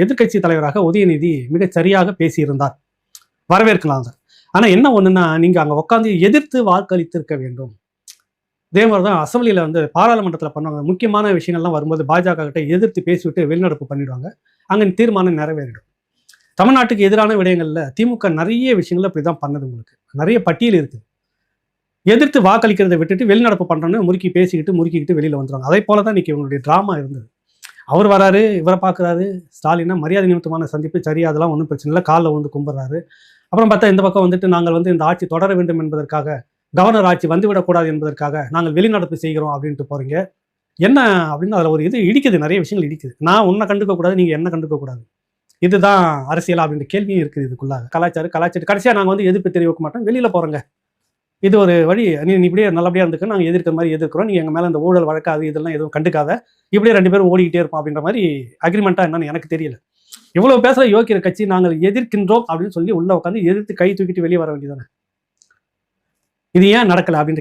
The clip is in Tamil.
எதிர்க்கட்சி தலைவராக உதயநிதி மிகச் சரியாக பேசியிருந்தார், வரவேற்கலாம் அதை. ஆனா என்ன ஒண்ணுன்னா, நீங்க அங்க உட்காந்து எதிர்த்து வாக்களித்திருக்க வேண்டும். இதே மாதிரிதான் அசெம்பிளியில வந்து பாராளுமன்றத்தில் பண்ணுவாங்க. முக்கியமான விஷயங்கள்லாம் வரும்போது பாஜக கிட்ட எதிர்த்து பேசிவிட்டு வெளிநடப்பு பண்ணிடுவாங்க. அங்க தீர்மானம் நிறைவேறிடும். தமிழ்நாட்டுக்கு எதிரான விடயங்கள்ல திமுக நிறைய விஷயங்கள் அப்படிதான் பண்ணது. உங்களுக்கு நிறைய பட்டியல் இருக்கு. எதிர்த்து வாக்களிக்கிறதை விட்டுட்டு வெளிநடப்பு பண்றோன்னு முறுக்கிக்கிட்டு வெளியில வந்துடுவாங்க. அதே போலதான் இன்னைக்கு இவங்களுடைய டிராமா இருந்தது. அவர் வராரு, இவரை பார்க்குறாரு, ஸ்டாலினா மரியாதை நிமித்தமான சந்திப்பு, சரி அதெல்லாம் ஒன்றும் பிரச்சனை இல்லை, காலில் வந்து கும்பிட்றாரு. அப்புறம் பார்த்தா இந்த பக்கம் வந்துட்டு நாங்கள் வந்து இந்த ஆட்சி தொடர வேண்டும் என்பதற்காக, கவர்னர் ஆட்சி வந்துவிடக்கூடாது என்பதற்காக நாங்கள் வெளிநடப்பு செய்கிறோம் அப்படின்ட்டு போறீங்க. என்ன அப்படின்னு அதில் ஒரு இது இடிக்குது, நிறைய விஷயங்கள் இடிக்குது. நான் உன்னை கண்டுக்க கூடாது, நீங்கள் என்ன கண்டுக்க கூடாது, இதுதான் அரசியலா அப்படின்ற கேள்வியும் இருக்குது இதுக்குள்ளாக. கலாச்சாரம் கடைசியாக நாங்கள் வந்து எதிர்ப்பு தெரிவிக்க மாட்டோம், வெளியில் போகிறோங்க, இது ஒரு வழி, நீ இப்படியே நல்லபடியாக இருந்துக்க, நாங்கள் எதிர்க்கிற மாதிரி எதிர்க்கிறோம், நீங்கள் எங்கள் மேலே இந்த ஊழல் வழக்காது இதெல்லாம் எதுவும் கண்டுக்காத, இப்படியே 2 பேரும் ஓடிக்கிட்டே இருப்போம் அப்படின்ற மாதிரி அக்ரிமெண்ட்டாக என்னன்னு எனக்கு தெரியல. இவ்வளவு பேசுகிற யோக்கிய கட்சி நாங்கள் எதிர்க்கின்றோம் அப்படின்னு சொல்லி உள்ள உட்காந்து எதிர்த்து கை தூக்கிட்டு வெளியே வர வேண்டியதானே. இது ஏன் நடக்கலை அப்படின்னு